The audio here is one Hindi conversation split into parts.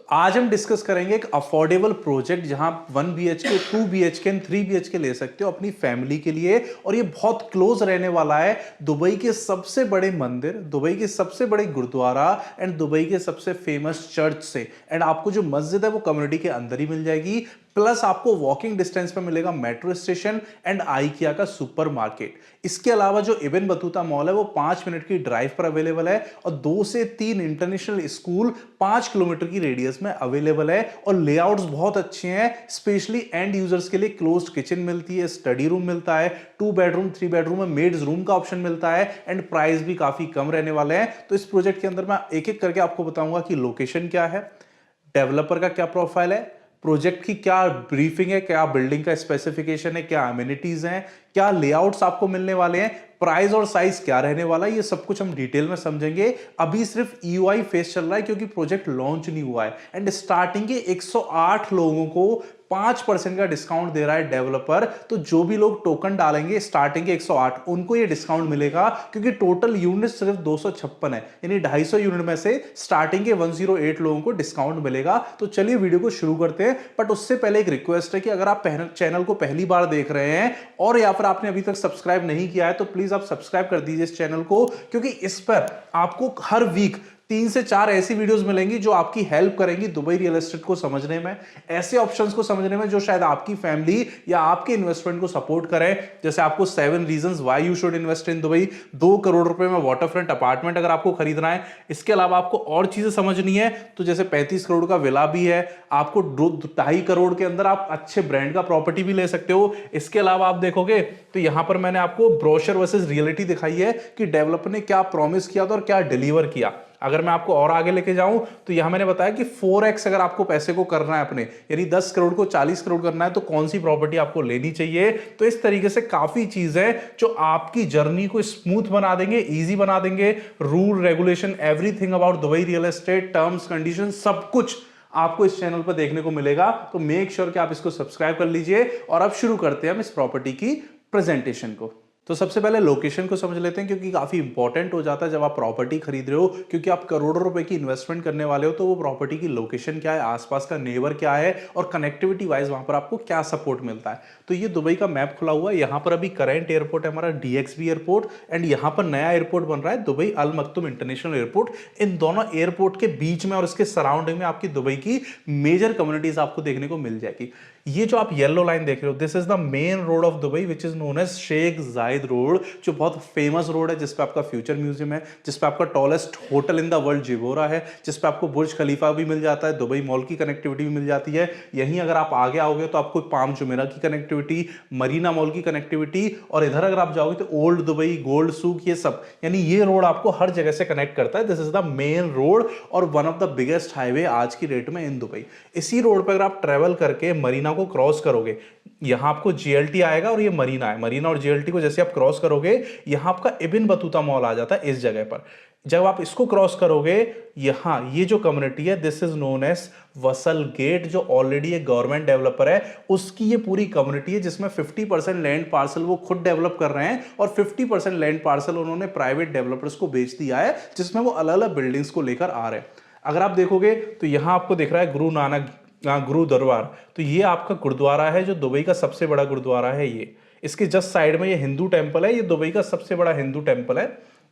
आज हम डिस्कस करेंगे एक अफोर्डेबल प्रोजेक्ट जहां 1 BHK 2 BHK एंड 3 BHK ले सकते हो अपनी फैमिली के लिए। और ये बहुत क्लोज रहने वाला है दुबई के सबसे बड़े मंदिर, दुबई के सबसे बड़े गुरुद्वारा एंड दुबई के सबसे फेमस चर्च से। एंड आपको जो मस्जिद है वो कम्युनिटी के अंदर ही मिल जाएगी, प्लस आपको वॉकिंग डिस्टेंस पे मिलेगा मेट्रो स्टेशन एंड आईकिया का सुपर मार्केट। इसके अलावा जो इब्न बतूता मॉल है वो 5 मिनट की ड्राइव पर अवेलेबल है और 2 से 3 इंटरनेशनल स्कूल 5 किलोमीटर की रेडियस में अवेलेबल है। और लेआउट्स बहुत अच्छे हैं, स्पेशली एंड यूजर्स के लिए क्लोज्ड किचन मिलती है, स्टडी रूम मिलता है, 2 बेडरूम 3 बेडरूम में मेड्स रूम का ऑप्शन मिलता है एंड प्राइस भी काफी कम रहने वाले हैं। तो इस प्रोजेक्ट के अंदर मैं एक एक करके आपको बताऊंगा कि लोकेशन क्या है, डेवलपर का क्या प्रोफाइल है, प्रोजेक्ट की क्या ब्रीफिंग है, क्या बिल्डिंग का स्पेसिफिकेशन है, क्या अम्यूनिटीज हैं, क्या लेआउट्स आपको मिलने वाले हैं, प्राइस और साइज क्या रहने वाला है, ये सब कुछ हम डिटेल में समझेंगे। अभी सिर्फ ईयूआई फेज चल रहा है क्योंकि प्रोजेक्ट लॉन्च नहीं हुआ है एंड स्टार्टिंग के 108 लोगों को 5% का डिस्काउंट दे रहा है डेवलपर। तो जो भी लोग टोकन डालेंगे स्टार्टिंग के 108 उनको ये डिस्काउंट मिलेगा, क्योंकि टोटल यूनिट सिर्फ 256 है, यानी 250 यूनिट में से स्टार्टिंग के 108 लोगों को डिस्काउंट मिलेगा। तो चलिए वीडियो को शुरू करते हैं। बट उससे पहले एक रिक्वेस्ट है कि अगर आप चैनल को पहली बार देख रहे हैं और या फिर आपने अभी तक सब्सक्राइब नहीं किया है तो प्लीज आप सब्सक्राइब कर दीजिए इस चैनल को, क्योंकि इस पर आपको हर वीक 3 से 4 ऐसी वीडियोस मिलेंगी जो आपकी हेल्प करेंगी दुबई रियल एस्टेट को समझने में, ऐसे ऑप्शंस को समझने में जो शायद आपकी फैमिली या आपके इन्वेस्टमेंट को सपोर्ट करें। जैसे आपको 7 reasons why you should invest in Dubai, 2 crore रुपए में वाटरफ्रंट अपार्टमेंट अगर आपको खरीदना है। इसके अलावा आपको और चीजें समझनी है तो जैसे 35 करोड़ का विला भी है, आपको 2.5 करोड़ के अंदर आप अच्छे ब्रांड का प्रॉपर्टी भी ले सकते हो। इसके अलावा आप देखोगे तो यहां पर मैंने आपको ब्रोशर वर्सेस रियलिटी दिखाई है कि डेवलपर ने क्या प्रॉमिस किया था और क्या डिलीवर किया। अगर मैं आपको और आगे लेके जाऊं तो यहां मैंने बताया कि 4x अगर आपको पैसे को करना है अपने, यानी 10 करोड़ को 40 करोड़ करना है तो कौन सी प्रॉपर्टी आपको लेनी चाहिए। तो इस तरीके से काफी चीजें जो आपकी जर्नी को स्मूथ बना देंगे, इजी बना देंगे। Rule regulation everything about Dubai real estate, terms condition, सब कुछ आपको इस चैनल पर देखने को मिलेगा। तो मेक श्योर कि आप इसको सब्सक्राइब कर लीजिए। और अब शुरू करते हैं हम इस प्रॉपर्टी की प्रेजेंटेशन को। तो सबसे पहले लोकेशन को समझ लेते हैं, क्योंकि काफी इंपॉर्टेंट हो जाता है जब आप प्रॉपर्टी खरीद रहे हो, क्योंकि आप करोड़ों रुपए की इन्वेस्टमेंट करने वाले हो। तो वो प्रॉपर्टी की लोकेशन क्या है, आसपास का नेबर क्या है और कनेक्टिविटी वाइज वहां पर आपको क्या सपोर्ट मिलता है। तो ये दुबई का मैप खुला हुआ है। यहाँ पर अभी करंट एयरपोर्ट है हमारा DXB एयरपोर्ट एंड यहाँ पर नया एयरपोर्ट बन रहा है दुबई अल मक्तुम इंटरनेशनल एयरपोर्ट। इन दोनों एयरपोर्ट के बीच में और इसके सराउंडिंग में आपकी दुबई की मेजर कम्युनिटीज आपको देखने को मिल जाएगी। ये जो आप येलो लाइन देख रहे हो, this is the main road of Dubai which is known as Sheikh Zayed road, जो बहुत फेमस रोड है, जिसपे आपका फ्यूचर म्यूजियम है, जिसपे आपका tallest hotel in the world जिबोरा है, जिसपे आपको बुर्ज खलीफा भी मिल जाता है, दुबई मॉल की कनेक्टिविटी भी मिल जाती है। यहीं अगर आप आगे आओगे तो आपको पाम जुमेरा की कनेक्टिविटी, मरीना मॉल की कनेक्टिविटी, और इधर अगर आप जाओगे तो ओल्ड दुबई, गोल्ड सूक, ये सब, यानी ये रोड आपको हर जगह से कनेक्ट करता है। This is the main road और one of the biggest highway आज की डेट में इन दुबई। इसी रोड पर अगर आप ट्रेवल करके मरीना को क्रॉस करोगे, यहां आपको JLT आएगा और ये मरीना है। मरीना और JLT को जैसे आप क्रॉस करोगे, यहां आपका इब्न बतूता मॉल आ जाता है इस जगह पर। जब आप इसको क्रॉस करोगे, यहां ये जो कम्युनिटी है this is known as Wasl Gate, जो ऑलरेडी एक गवर्नमेंट डेवलपर है, उसकी ये पूरी कम्युनिटी है, जिसमें 50% लैंड पार्सल वो खुद डेवलप कर रहे हैं और 50% लैंड पार्सल उन्होंने प्राइवेट डेवलपर्स को बेच दिया है, जिसमें वो अलग अलग बिल्डिंग्स को लेकर आ रहे हैं। अगर आप देखोगे तो यहां आपको दिख रहा है गुरु नानक गुरु दरबार। तो ये आपका गुरुद्वारा है जो दुबई का सबसे बड़ा गुरुद्वारा है। ये इसके जस्ट साइड में ये हिंदू टेंपल है, ये दुबई का सबसे बड़ा हिंदू टेंपल है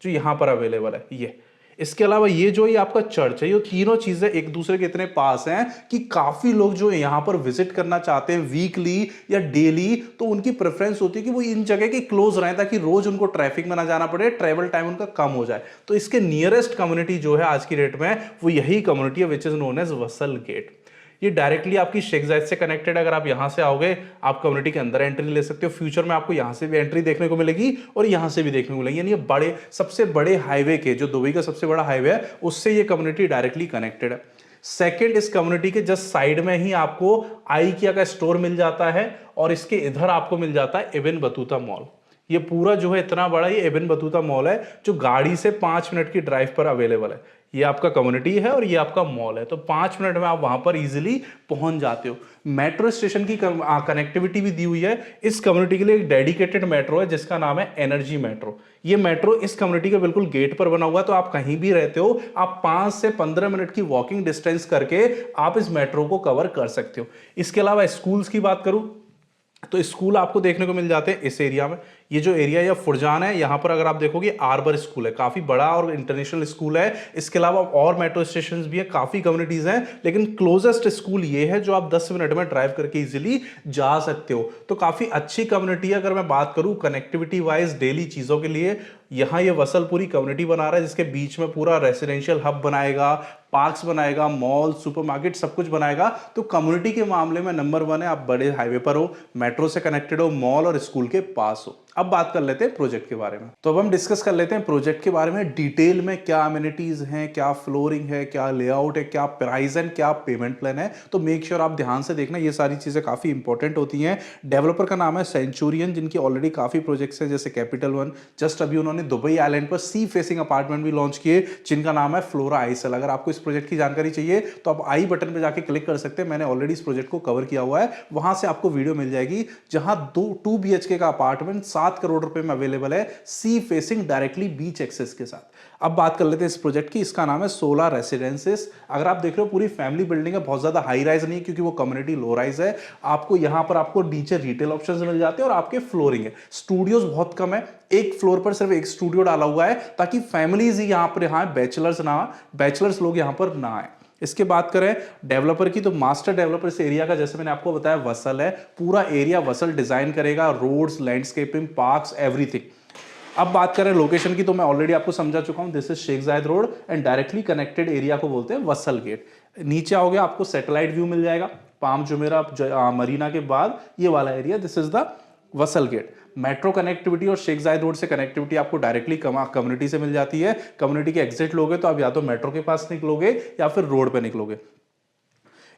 जो यहां पर अवेलेबल है। ये इसके अलावा ये जो ये आपका चर्च है, ये तीनों चीजें एक दूसरे के इतने पास हैं कि काफी लोग जो यहां पर विजिट करना चाहते हैं वीकली या डेली, तो उनकी प्रेफरेंस होती है कि वो इन जगह के क्लोज रहें ताकि रोज उनको ट्रैफिक में ना जाना पड़े, ट्रैवल टाइम उनका कम हो जाए। तो इसके नियरेस्ट कम्युनिटी जो है आज की डेट में वो यही कम्युनिटी है which is known as Wasl Gate. ये डायरेक्टली आपकी शेख जायद से कनेक्टेड है। अगर आप यहां से आओगे आप कम्युनिटी के अंदर एंट्री ले सकते हो। फ्यूचर में आपको यहां से भी एंट्री देखने को मिलेगी और यहां से भी देखने को मिलेगी, यानी बड़े सबसे बड़े हाईवे के, जो दुबई का सबसे बड़ा हाईवे है, उससे ये कम्युनिटी डायरेक्टली कनेक्टेड है। सेकेंड, इस कम्युनिटी के जस्ट साइड में ही आपको आईकिया का स्टोर मिल जाता है और इसके इधर आपको मिल जाता है इब्न बतूता मॉल। ये पूरा जो है इतना बड़ा ये इब्न बतूता मॉल है जो गाड़ी से 5 मिनट की ड्राइव पर अवेलेबल है। ये आपका कम्युनिटी है और ये आपका मॉल है, तो 5 मिनट में आप वहां पर इजीली पहुंच जाते हो। मेट्रो स्टेशन की कनेक्टिविटी भी दी हुई है। इस कम्युनिटी के लिए एक डेडिकेटेड मेट्रो है जिसका नाम है एनर्जी मेट्रो। ये मेट्रो इस कम्युनिटी के बिल्कुल गेट पर बना हुआ है, तो आप कहीं भी रहते हो, आप 5 से 15 मिनट की वॉकिंग डिस्टेंस करके आप इस मेट्रो को कवर कर सकते हो। इसके अलावा स्कूल्स की बात करूं तो स्कूल आपको देखने को मिल जाते हैं इस एरिया में। ये जो एरिया या फुरजान है, यहां पर अगर आप देखोगे आर्बर स्कूल है, काफी बड़ा और इंटरनेशनल स्कूल है। इसके अलावा और मेट्रो स्टेशन भी है, काफी कम्युनिटीज हैं, लेकिन क्लोजेस्ट स्कूल ये है जो आप 10 मिनट में ड्राइव करके इजीली जा सकते हो। तो काफी अच्छी कम्युनिटी है। अगर मैं बात करूं कनेक्टिविटी वाइज डेली चीजों के लिए, यहां ये वसलपुरी कम्युनिटी बना रहा है जिसके बीच में पूरा रेसिडेंशियल हब बनाएगा, पार्क्स बनाएगा, मॉल, सुपरमार्केट सब कुछ बनाएगा। तो कम्युनिटी के मामले में नंबर 1 है। आप बड़े हाईवे पर हो, मेट्रो से कनेक्टेड हो, मॉल और स्कूल के पास हो। अब बात कर लेते हैं प्रोजेक्ट के बारे में। तो अब हम डिस्कस कर लेते हैं प्रोजेक्ट के बारे में डिटेल में, क्या अमेनिटीज हैं, क्या फ्लोरिंग है, क्या लेआउट है, क्या प्राइस एंड क्या पेमेंट प्लान है। तो मेक श्योर आप ध्यान से देखना, ये सारी चीजें काफी इंपॉर्टेंट होती हैं। डेवलपर का नाम है सेंचुरियन, जिनकी ऑलरेडी काफी प्रोजेक्ट्स हैं जैसे कैपिटल वन। जस्ट अभी उन्होंने दुबई आइलैंड पर सी फेसिंग अपार्टमेंट भी लॉन्च किए जिनका नाम है फ्लोरा आइसल। अगर आपको इस प्रोजेक्ट की जानकारी चाहिए तो आप आई बटन पर जाके क्लिक कर सकते हैं। मैंने ऑलरेडी इस प्रोजेक्ट को कवर किया हुआ है, वहां से आपको वीडियो मिल जाएगी जहां 2 BHK का अपार्टमेंट 7 करोड़ रुपए में अवेलेबल है, सी फेसिंग डायरेक्टली बीच एक्सेस के साथ। अब बात कर लेते हैं इस प्रोजेक्ट की। इसका नाम है सोला रेसिडेंसेस। अगर आप देख रहे हो पूरी फैमिली बिल्डिंग है, बहुत ज्यादा हाई राइज नहीं है क्योंकि वो कम्युनिटी लो राइज है। आपको यहां पर आपको नीचे रिटेल ऑप्शंस मिल जाते हैं और आपके फ्लोरिंग है। स्टूडियोज बहुत कम है, एक फ्लोर पर सिर्फ एक स्टूडियो डाला हुआ है ताकि फैमिलीज ही यहां पर यहां बैचलर्स लोग यहां पर ना आए। इसके बात करें डेवलपर की, तो मास्टर डेवलपर इस एरिया का, जैसे मैंने आपको बताया, वसल है। पूरा एरिया वसल डिजाइन करेगा, रोड्स, लैंडस्केपिंग, पार्क्स, एवरीथिंग। अब बात करें लोकेशन की, तो मैं ऑलरेडी आपको समझा चुका हूं। This is Sheikh Zayed road and directly connected area को बोलते हैं वसल गेट। नीचे आओगे आपको सैटेलाइट व्यू मिल जाएगा, पाम जुमेरा मरीना के बाद ये वाला area, this is the Wasl Gate. Metro connectivity और शेख जायद रोड से कनेक्टिविटी आपको डायरेक्टली कम्युनिटी से मिल जाती है। कम्युनिटी के एग्जिट लोगे तो आप या तो मेट्रो के पास निकलोगे या फिर रोड पे निकलोगे।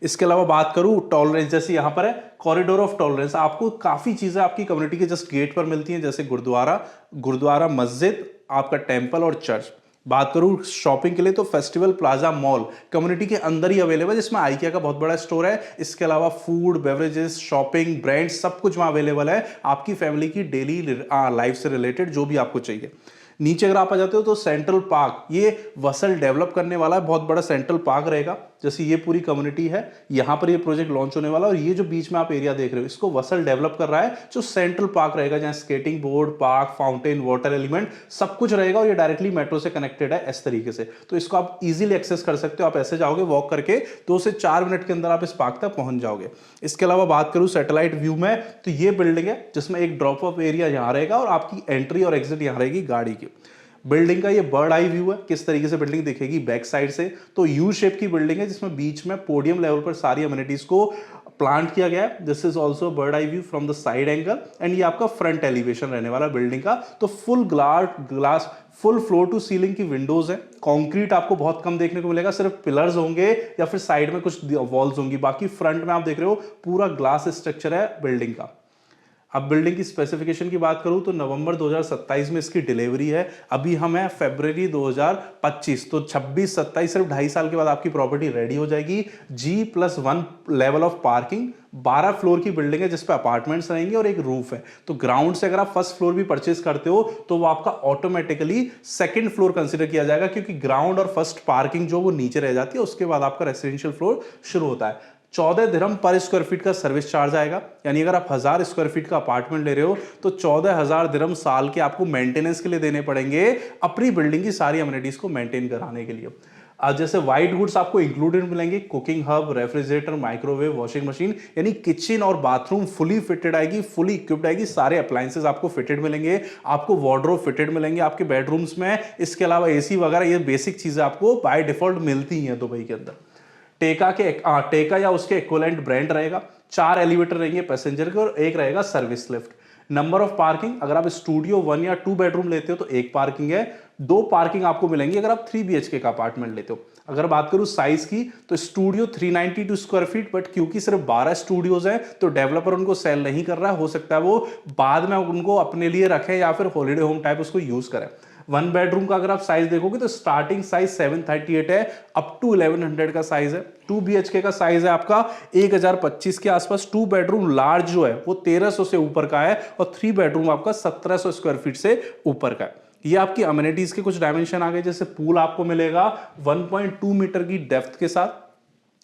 इसके अलावा बात करूं टॉलरेंस, जैसे यहां पर है कॉरिडोर ऑफ टॉलरेंस, आपको काफी चीजें आपकी कम्युनिटी के जस्ट गेट पर मिलती हैं, जैसे गुरुद्वारा, मस्जिद, आपका टेंपल और चर्च। बात करूं शॉपिंग के लिए तो फेस्टिवल प्लाजा मॉल कम्युनिटी के अंदर ही अवेलेबल है, जिसमें आइकिया का बहुत बड़ा स्टोर है। इसके अलावा फूड, बेवरेजेस, शॉपिंग, ब्रांड सब कुछ वहां अवेलेबल है आपकी फैमिली की डेली लाइफ से रिलेटेड जो भी आपको चाहिए। नीचे अगर आप आ जाते हो तो सेंट्रल पार्क, ये वसल डेवलप करने वाला है, बहुत बड़ा सेंट्रल पार्क रहेगा। जैसे ये पूरी कम्युनिटी है, यहां पर ये प्रोजेक्ट लॉन्च होने वाला है और ये जो बीच में आप एरिया देख रहे हो इसको वसल डेवलप कर रहा है, जो सेंट्रल पार्क रहेगा जहां skating board, park, fountain, water element सब कुछ रहेगा और ये डायरेक्टली मेट्रो से कनेक्टेड है इस तरीके से। तो इसको आप इजीली एक्सेस कर सकते हो। आप ऐसे जाओगे वॉक करके 2 से 4 मिनट के अंदर आप इस पार्क तक पहुंच जाओगे। इसके अलावा बात करूं सैटेलाइट व्यू में, तो ये बिल्डिंग है जिसमें एक ड्रॉप ऑफ एरिया यहां रहेगा और आपकी एंट्री और एग्जिट यहां रहेगी गाड़ी की। बिल्डिंग का ये बर्ड आई व्यू है, किस तरीके से बिल्डिंग दिखेगी बैक साइड से। तो यू शेप की बिल्डिंग है जिसमें बीच में पोडियम लेवल पर सारी अमेनिटीज को प्लांट किया गया है। This is also bird eye view from the side angle and ये आपका फ्रंट एलिवेशन रहने वाला बिल्डिंग का। तो full glass full floor to ceiling की विंडोज है। कंक्रीट आपको बहुत कम देखने को मिलेगा, सिर्फ पिलर्स होंगे या फिर साइड में कुछ वॉल्स होंगी, बाकी फ्रंट में आप देख रहे हो पूरा ग्लास स्ट्रक्चर है बिल्डिंग का। अब बिल्डिंग की स्पेसिफिकेशन की बात करूं तो नवंबर 2027 में इसकी डिलीवरी है। अभी हम है फरवरी 2025, तो 26-27 सिर्फ 2.5 साल के बाद आपकी प्रॉपर्टी रेडी हो जाएगी। G+1 level of parking, 12 floor की बिल्डिंग है जिसपे अपार्टमेंट्स रहेंगे और एक रूफ है। तो ग्राउंड से अगर आप फर्स्ट फ्लोर भी परचेज करते हो तो वो आपका ऑटोमेटिकली सेकंड फ्लोर कंसीडर किया जाएगा, क्योंकि ग्राउंड और फर्स्ट पार्किंग जो वो नीचे रह जाती है, उसके बाद आपका रेसिडेंशियल फ्लोर शुरू होता है। 14 दिरहम पर स्क्वायर फीट का सर्विस चार्ज आएगा, यानी अगर आप 1000 स्क्वायर फीट का अपार्टमेंट ले रहे हो तो 14,000 दिरहम साल के आपको मेंटेनेंस के लिए देने पड़ेंगे, अपनी बिल्डिंग की सारी अमेनिटीज को मेंटेन कराने के लिए। जैसे व्हाइट गुड्स आपको इंक्लूडेड मिलेंगे, cooking hub, refrigerator, microwave, washing machine, यानी किचन और बाथरूम फुली फिटेड आएगी, फुली इक्विप्ड आएगी, सारे अप्लायंसेस आपको फिटेड मिलेंगे, आपको वार्डरोब फिटेड मिलेंगे आपके बेडरूम्स में। इसके अलावा एसी वगैरह ये बेसिक चीजें आपको बाय डिफॉल्ट मिलती हैं दुबई के अंदर। टेका या उसके इक्विवेलेंट ब्रांड रहेगा। 4 एलिवेटर रहेंगे पैसेंजर के और एक रहेगा service lift. Number of parking, अगर आप स्टूडियो 1 या 2 बेडरूम लेते हो तो एक पार्किंग है, 2 पार्किंग आपको मिलेंगी अगर आप 3 BHK का अपार्टमेंट लेते हो। अगर बात करूं साइज की तो स्टूडियो 392 स्क्वायर फीट, बट क्योंकि सिर्फ 12 स्टूडियोज हैं तो डेवलपर उनको सेल नहीं कर रहा है, हो सकता है वो बाद में उनको अपने लिए रखें या फिर हॉलिडे होम टाइप उसको यूज करें। वन बेडरूम का अगर आप साइज देखोगे तो स्टार्टिंग साइज 738 है, अप टू 1100 का साइज है। 2 BHK का साइज है आपका 1025 के आसपास। 2 बेडरूम लार्ज जो है वो 1300 से ऊपर का है और 3 बेडरूम आपका 1700 स्क्वायर फीट से ऊपर का है। ये आपकी अमेनिटीज के कुछ डायमेंशन आ गए, जैसे पूल आपको मिलेगा 1.2 मीटर की डेप्थ के साथ।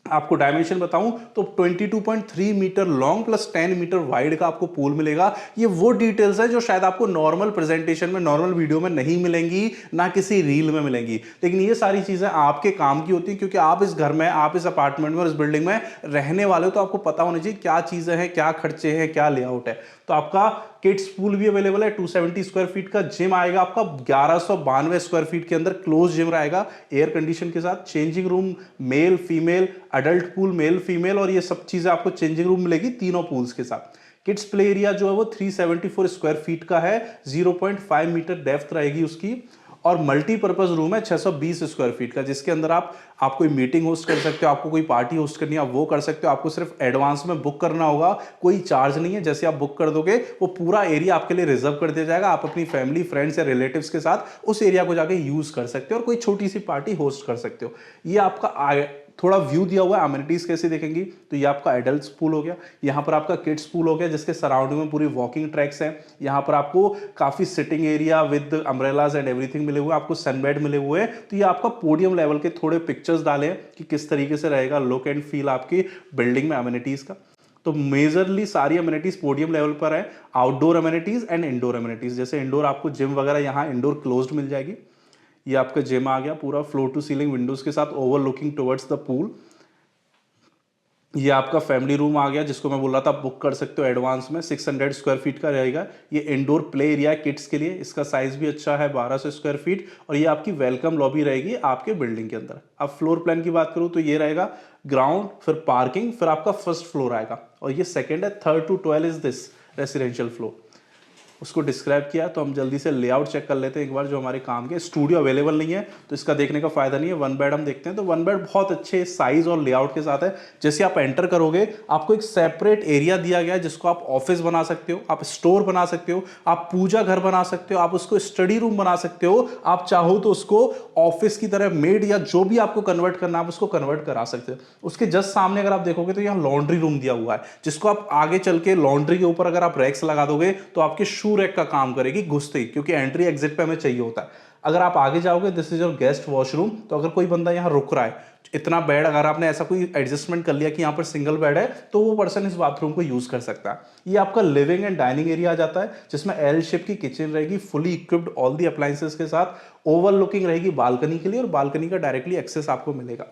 आपको डायमेंशन बताऊं तो 22.3 metre long plus 10 metre wide का आपको पूल मिलेगा। ये वो डिटेल्स है जो शायद आपको नॉर्मल प्रेजेंटेशन में, नॉर्मल वीडियो में नहीं मिलेंगी, ना किसी रील में मिलेंगी, लेकिन ये सारी चीजें आपके काम की होती हैं क्योंकि आप इस घर में, आप इस अपार्टमेंट में और इस बिल्डिंग में रहने वाले हो, तो आपको पता होना चाहिए क्या चीजें हैं, क्या खर्चे हैं, क्या लेआउट है। तो आपका किड्स पूल भी अवेलेबल है, 270 स्क्वायर फीट का जिम आएगा आपका 1192 स्क्वायर फीट के अंदर, क्लोज जिम रहेगा एयर कंडीशन के साथ। Changing room male female, adult pool male female, और ये सब चीजें आपको चेंजिंग रूम मिलेगी तीनों पूल्स के साथ। किड्स प्ले एरिया जो है वो 374 स्क्वायर फीट का है, 0.5 मीटर डेप्थ रहेगी उसकी, और मल्टीपर्पज रूम है 620 स्क्वायर फीट का, जिसके अंदर आप कोई मीटिंग होस्ट कर सकते हो, आपको कोई पार्टी होस्ट करनी है आप वो कर सकते हो। आपको सिर्फ एडवांस में बुक करना होगा, कोई चार्ज नहीं है। जैसे आप बुक कर दोगे वो पूरा एरिया आपके लिए रिजर्व कर दिया जाएगा, आप अपनी फैमिली फ्रेंड्स या रिलेटिव्स के साथ उस एरिया को जाके यूज कर सकते हो और कोई छोटी सी पार्टी होस्ट कर सकते हो। ये आपका थोड़ा व्यू दिया हुआ है। अमेनिटीज कैसे देखेंगी तो ये आपका एडल्ट पूल हो गया, यहाँ पर आपका किड्स पूल हो गया जिसके सराउंडिंग में पूरी वॉकिंग ट्रैक्स हैं। यहाँ पर आपको काफी sitting area with umbrellas and everything मिले हुए, आपको सनबेड मिले हुए हैं। तो ये आपका पोडियम लेवल के थोड़े पिक्चर्स डाले हैं कि किस तरीके से रहेगा लुक एंड फील आपकी बिल्डिंग में अमेनिटीज का। तो मेजरली सारी अमेनिटीज पोडियम लेवल पर है, outdoor amenities and indoor amenities. जैसे इंडोर आपको जिम वगैरह यहाँ इंडोर क्लोज्ड मिल जाएगी। ये आपका जिम आ गया पूरा फ्लोर टू सीलिंग विंडोज के साथ, ओवरलुकिंग टुवर्ड्स द पूल। ये आपका फैमिली रूम आ गया जिसको मैं बोल रहा था बुक कर सकते हो एडवांस में, 600 स्क्वायर फीट का रहेगा। ये इंडोर प्ले एरिया किड्स के लिए, इसका साइज भी अच्छा है 1200 स्क्वायर फीट, और ये आपकी वेलकम लॉबी रहेगी आपके बिल्डिंग के अंदर। अब फ्लोर प्लान की बात करूं तो ये रहेगा ग्राउंड, फिर पार्किंग, फिर आपका फर्स्ट फ्लोर आएगा, और ये सेकेंड है। 3rd to 12 is this residential floor. उसको डिस्क्राइब किया तो हम जल्दी से लेआउट चेक कर लेते हैं एक बार जो हमारे काम के। स्टूडियो अवेलेबल नहीं है तो इसका देखने का फायदा नहीं है। वन बेड हम देखते हैं तो वन बेड बहुत अच्छे साइज और लेआउट के साथ है। जैसे आप एंटर करोगे आपको एक सेपरेट एरिया दिया गया है जिसको आप ऑफिस बना सकते हो, आप स्टोर बना सकते हो, आप पूजा घर बना सकते हो, आप उसको स्टडी रूम बना सकते हो, आप चाहो तो उसको ऑफिस की तरह मेड या जो भी आपको कन्वर्ट करना आप उसको कन्वर्ट करा सकते हो। उसके जस्ट सामने अगर आप देखोगे तो यहाँ लॉन्ड्री रूम दिया हुआ है जिसको आप आगे चल के लॉन्ड्री के ऊपर अगर आप रैक्स लगा दोगे तो आपके शू रैक का काम करेगी घुसते ही, क्योंकि एंट्री एग्जिट पे हमें चाहिए होता है। अगर आप आगे जाओगे this is your guest washroom, तो अगर कोई बंदा यहाँ रुक रहा है, इतना बेड अगर आपने ऐसा कोई एडजस्टमेंट कर लिया कि यहाँ पर सिंगल बेड है तो वो पर्सन इस बाथरूम को यूज कर सकता है। ये आपका लिविंग एंड डाइनिंग एरिया आ जाता है जिसमें एल शेप की किचन रहेगी fully equipped all the appliances के साथ, ओवरलुकिंग रहेगी बालकनी के लिए और बालकनी का डायरेक्टली एक्सेस आपको मिलेगा।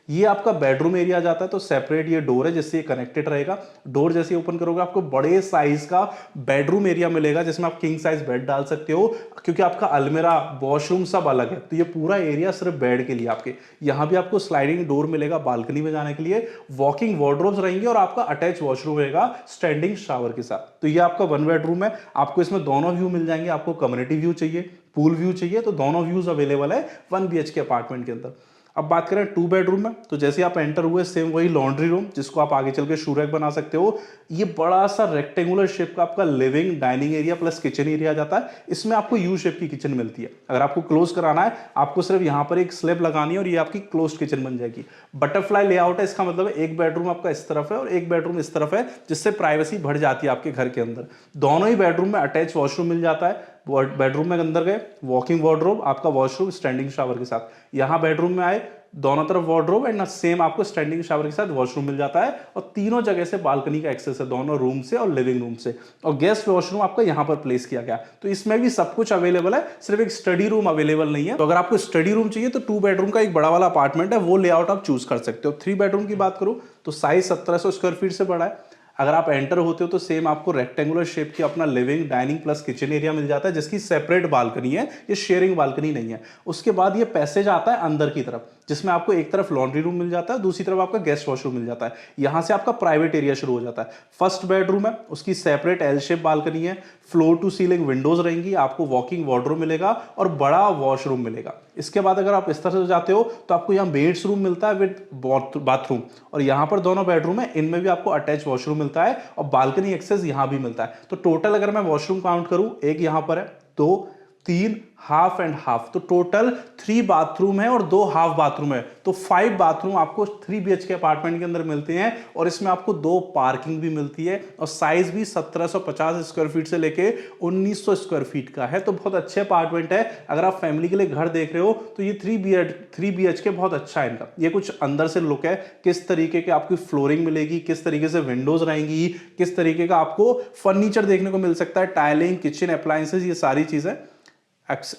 ये आपका बेडरूम एरिया आ जाता है तो सेपरेट ये डोर है जिससे ये कनेक्टेड रहेगा। डोर जैसे ओपन करोगे आपको बड़े साइज का बेडरूम एरिया मिलेगा जिसमें आप किंग साइज बेड डाल सकते हो, क्योंकि आपका अलमीरा वॉशरूम सब अलग है तो ये पूरा एरिया सिर्फ बेड के लिए आपके। यहाँ भी आपको स्लाइडिंग डोर मिलेगा बालकनी में जाने के लिए, वॉकिंग वार्डरोब्स रहेंगे और आपका अटैच वॉशरूम रहेगा स्टैंडिंग शावर के साथ। तो ये आपका वन बेडरूम है, आपको इसमें दोनों व्यू मिल जाएंगे। आपको कम्युनिटी व्यू चाहिए, पूल व्यू चाहिए, तो दोनों व्यूज अवेलेबल है 1 BHK अपार्टमेंट के अंदर। अब बात करें 2 बेडरूम में तो जैसे आप एंटर हुए सेम वही लॉन्ड्री रूम जिसको आप आगे चल के शू रैक बना सकते हो। ये बड़ा सा रेक्टेंगुलर शेप का आपका living dining area plus kitchen area आ जाता है। इसमें आपको यू शेप की किचन मिलती है। अगर आपको क्लोज कराना है आपको सिर्फ यहाँ पर एक स्लैब लगानी है और ये आपकी क्लोज किचन बन जाएगी। बटरफ्लाई लेआउट है, इसका मतलब एक बेडरूम आपका इस तरफ है और एक बेडरूम इस तरफ है जिससे प्राइवेसी बढ़ जाती है आपके घर के अंदर। दोनों ही बेडरूम में अटैच वॉशरूम मिल जाता है। बेडरूम में अंदर गए वॉकिंग वार्डरोब, आपका वॉशरूम स्टैंडिंग शावर के साथ। यहाँ बेडरूम में आए दोनों तरफ वार्डरोब एंड सेम आपको स्टैंडिंग शावर के साथ वॉशरूम मिल जाता है और तीनों जगह से बालकनी का एक्सेस है, दोनों रूम से और लिविंग रूम से। और गेस्ट वॉशरूम आपका यहां पर प्लेस किया गया, तो इसमें भी सब कुछ अवेलेबल है, सिर्फ एक स्टडी रूम अवेलेबल नहीं है। तो अगर आपको स्टडी रूम चाहिए तो 2 बेडरूम का एक बड़ा वाला अपार्टमेंट है, वो लेआउट आप चूज कर सकते हो। 3 बेडरूम की बात करूं तो साइज 1700 स्क्वायर फीट से बड़ा है। अगर आप एंटर होते हो तो सेम आपको रेक्टेंगुलर शेप की अपना living dining plus kitchen area मिल जाता है जिसकी सेपरेट बालकनी है, ये शेयरिंग बालकनी नहीं है। उसके बाद ये पैसेज आता है अंदर की तरफ जिसमें आपको एक तरफ लॉन्ड्री रूम मिल जाता है, दूसरी तरफ आपका गेस्ट वॉशरूम मिल जाता है। यहां से आपका प्राइवेट एरिया शुरू हो जाता है। फर्स्ट बेडरूम है, उसकी सेपरेट एल शेप बालकनी है, फ्लोर टू सीलिंग विंडोज रहेंगी, आपको वॉकिंग वार्डरोब मिलेगा और बड़ा वॉशरूम मिलेगा। इसके बाद अगर आप इस तरह से जाते हो तो आपको यहाँ मेड्स रूम मिलता है विद बाथरूम, और यहाँ पर दोनों बेडरूम है, इनमें भी आपको अटैच वॉशरूम मिलता है और बालकनी एक्सेस यहाँ भी मिलता है। तो टोटल अगर मैं वॉशरूम काउंट करूं, एक यहाँ पर है, 2, 3 हाफ एंड हाफ, तो टोटल 3 बाथरूम है और 2 हाफ बाथरूम है, तो 5 बाथरूम आपको 3 BHK अपार्टमेंट के अंदर मिलते हैं और इसमें आपको 2 पार्किंग भी मिलती है और साइज भी 1750 स्क्वायर फीट से लेके 1900 स्क्वायर फीट का है। तो बहुत अच्छे अपार्टमेंट है, अगर आप फैमिली के लिए घर देख रहे हो तो ये 3 BHK बहुत अच्छा है इनका। ये कुछ अंदर से लुक है, किस तरीके के आपकी फ्लोरिंग मिलेगी, किस तरीके से विंडोज रहेंगी, किस तरीके का आपको फर्नीचर देखने को मिल सकता है, टाइलिंग, किचन अप्लायंसेज, ये सारी चीजें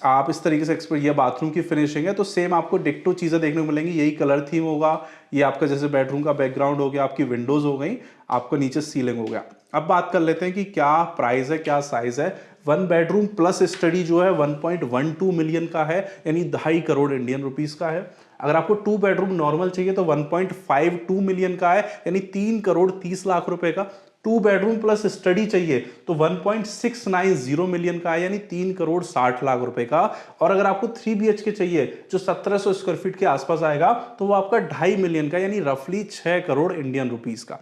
आप इस तरीके से एक्सपेक्ट। ये बाथरूम की फिनिशिंग है, तो सेम आपको डिक्टो चीजें देखने को मिलेंगी, यही कलर थीम होगा। ये आपका जैसे बेडरूम का बैकग्राउंड हो गया, आपकी विंडोज हो गई, आपको नीचे सीलिंग हो गया। अब बात कर लेते हैं कि क्या प्राइस है, क्या साइज है। 1 बेडरूम प्लस स्टडी जो है 1.12 मिलियन का है, यानी 2.5 करोड़ इंडियन रुपीस का है। अगर आपको 2 बेडरूम नॉर्मल चाहिए तो 1.52 मिलियन का है, यानी 3 करोड़ 30 लाख रुपए का। 2 बेडरूम प्लस स्टडी चाहिए तो 1.690 मिलियन का है, यानी 3 करोड़ 60 लाख रुपए का। और अगर आपको 3 BHK चाहिए जो 1700 स्क्वायर फीट के आसपास आएगा तो वो आपका 2.5 मिलियन का, यानी रफली 6 करोड़ इंडियन रुपीस का।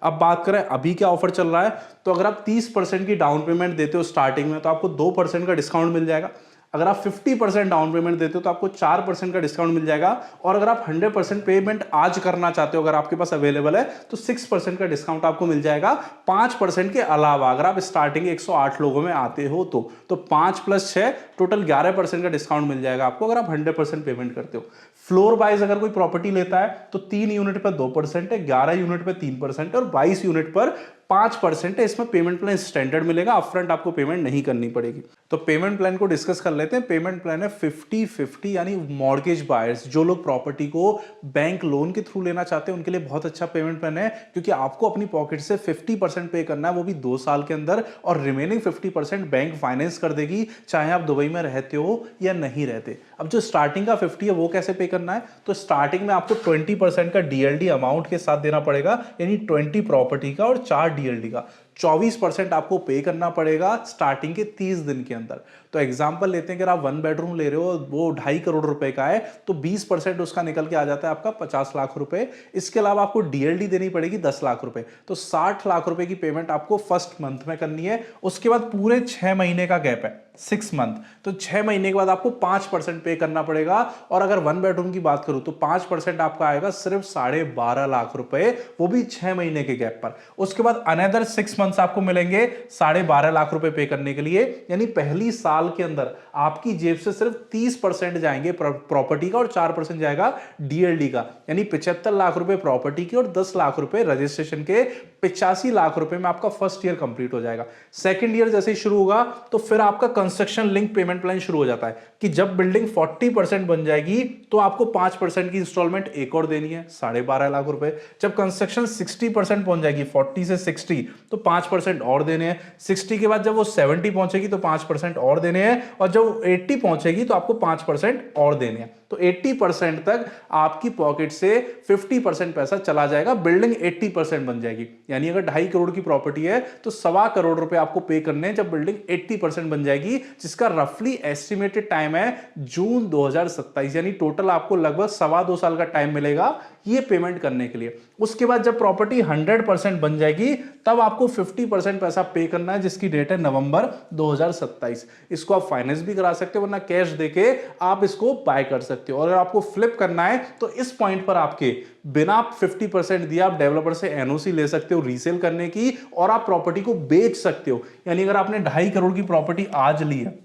अब बात करें अभी क्या ऑफर चल रहा है, तो अगर आप 30% की डाउन पेमेंट देते हो स्टार्टिंग में तो आपको 2% का डिस्काउंट मिल जाएगा। अगर आप 50% डाउन पेमेंट देते हो तो आपको 4% का डिस्काउंट मिल जाएगा। और अगर आप 100% पेमेंट आज करना चाहते हो, अगर आपके पास अवेलेबल है, तो 6% का डिस्काउंट आपको मिल जाएगा 5% के अलावा। अगर आप स्टार्टिंग 108 लोगों में आते हो तो 5 + 6 टोटल 11% का डिस्काउंट मिल जाएगा आपको, अगर आप 100% पेमेंट करते हो। फ्लोर वाइज अगर कोई प्रॉपर्टी लेता है तो 3 यूनिट पर 2% है, 11 यूनिट पर 3% और 22 यूनिट पर 5% है। इसमें पेमेंट प्लान स्टैंडर्ड मिलेगा, अपफ्रंट आपको पेमेंट नहीं करनी पड़ेगी। तो पेमेंट प्लान को डिस्कस कर लेते हैं। पेमेंट प्लान है 50-50, यानी मॉर्गेज बायर्स, जो लोग प्रॉपर्टी को बैंक लोन के थ्रू लेना चाहते हैं उनके लिए बहुत अच्छा पेमेंट प्लान है, क्योंकि आपको अपनी पॉकेट से 50% पे करना है, वो भी 2 साल के अंदर, और रिमेनिंग 50% बैंक फाइनेंस कर देगी, चाहे आप दुबई में रहते हो या नहीं रहते। अब जो स्टार्टिंग का 50 है वो कैसे पे करना है, तो स्टार्टिंग में आपको 20% का DLD अमाउंट के साथ देना पड़ेगा, यानी 20 प्रॉपर्टी का और 4 DLD का। 24% आपको पे करना पड़ेगा स्टार्टिंग के 30 दिन के अंदर। तो एग्जांपल लेते हैं कि आप 1 बेडरूम ले रहे हो, वो 2.5 करोड़ रुपए का है, तो 20% उसका निकल के आ जाता है आपका 50 लाख रुपए। इसके अलावा आपको DLD देनी पड़ेगी 10 लाख रुपए, तो 60 लाख रुपए की पेमेंट आपको फर्स्ट मंथ में करनी है। उसके बाद पूरे 6 महीने का गैप है, 6 मंथ, तो 6 महीने के बाद आपको 5% पे करना पड़ेगा। और अगर 1 बेडरूम की बात करूं तो 5% आपका आएगा सिर्फ 12.5 लाख रुपए, वो भी 6 महीने के गैप पर। उसके बाद अनदर 6 मंथ्स आपको मिलेंगे 12.5 लाख रुपए पे करने के लिए, यानी पहली साल के अंदर आपकी जेब से सिर्फ 30% जाएंगे प्रॉपर्टी का और 4% जाएगा DLD का, यानी 75 लाख रुपए प्रॉपर्टी की और 10 लाख रुपए रजिस्ट्रेशन के। 85 लाख रुपए में आपका फर्स्ट ईयर कंप्लीट हो जाएगा। सेकंड ईयर जैसे ही शुरू होगा तो फिर आपका कंस्ट्रक्शन लिंक पेमेंट प्लान शुरू हो जाता है कि जब बिल्डिंग 40% बन जाएगी तो आपको 5% की इंस्टॉलमेंट एक और देनी है, 12.5 लाख रुपए। जब कंस्ट्रक्शन 60% पहुंच जाएगी, 40 से 60, तो 5% और देने हैं। 60 के बाद जब वो 70 पहुंचेगी तो 5% और देने हैं, और जब 80 पहुंचेगी तो आपको 5% और देने हैं। तो 80% तक आपकी पॉकेट से 50% पैसा चला जाएगा, बिल्डिंग 80% बन जाएगी। यानी अगर 2.5 करोड़ की प्रॉपर्टी है तो 1.25 करोड़ रुपए आपको पे करने हैं जब बिल्डिंग 80% बन जाएगी, जिसका रफली एस्टिमेटेड टाइम है जून 2027, यानी टोटल आपको लगभग 2.25 साल का टाइम मिलेगा ये पेमेंट करने के लिए। उसके बाद जब प्रॉपर्टी 100% बन जाएगी तब आपको 50% पैसा पे करना है, जिसकी डेट है नवंबर 2027। इसको आप फाइनेंस भी करा सकते हो, वरना कैश देके आप इसको बाय कर सकते हो। और अगर आपको फ्लिप करना है तो इस पॉइंट पर आपके बिना 50% दिए आप डेवलपर से NOC ले सकते हो रीसेल करने की, और आप प्रॉपर्टी को बेच सकते हो। यानी अगर आपने 2.5 करोड़ की प्रॉपर्टी आज ली है,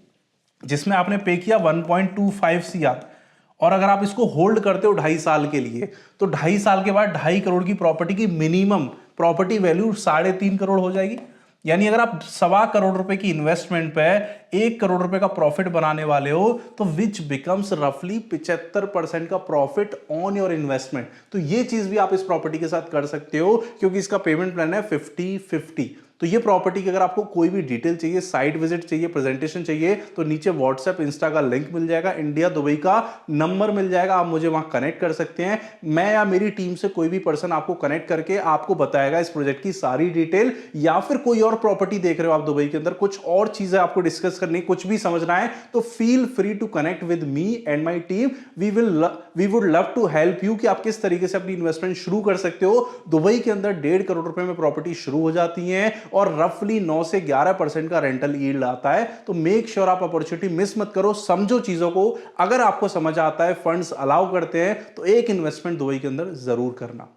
जिसमें आपने पे किया 1.25 CR, और अगर आप इसको होल्ड करते हो 2.5 साल के लिए, तो 2.5 साल के बाद 2.5 करोड़ की प्रॉपर्टी की मिनिमम प्रॉपर्टी वैल्यू 3.5 करोड़ हो जाएगी। यानी अगर आप 2.25 करोड़ रुपए की इन्वेस्टमेंट पे 1 करोड़ रुपए का प्रॉफिट बनाने वाले हो, तो विच बिकम्स रफली 75% का प्रॉफिट ऑन योर इन्वेस्टमेंट। तो ये चीज भी आप इस प्रॉपर्टी के साथ कर सकते हो, क्योंकि इसका पेमेंट प्लान है 50-50। तो ये प्रॉपर्टी की अगर आपको कोई भी डिटेल चाहिए, साइट विजिट चाहिए, प्रेजेंटेशन चाहिए, तो नीचे व्हाट्सएप इंस्टा का लिंक मिल जाएगा, इंडिया दुबई का नंबर मिल जाएगा, आप मुझे वहां कनेक्ट कर सकते हैं। मैं या मेरी टीम से कोई भी पर्सन आपको कनेक्ट करके आपको बताएगा इस प्रोजेक्ट की सारी डिटेल। या फिर कोई और प्रॉपर्टी देख रहे हो आप दुबई के अंदर, कुछ और चीजें आपको डिस्कस करनी, कुछ भी समझना है, तो feel free to connect with me and my team. We would love to help you कि आप किस तरीके से अपनी इन्वेस्टमेंट शुरू कर सकते हो। दुबई के अंदर 1.5 करोड़ रुपए में प्रॉपर्टी शुरू हो जाती है, और रफली 9 से 11% का रेंटल यील्ड आता है। तो मेक श्योर आप अपॉर्चुनिटी मिस मत करो, समझो चीजों को। अगर आपको समझ आता है, फंड्स अलाउ करते हैं, तो एक इन्वेस्टमेंट दुबई के अंदर जरूर करना।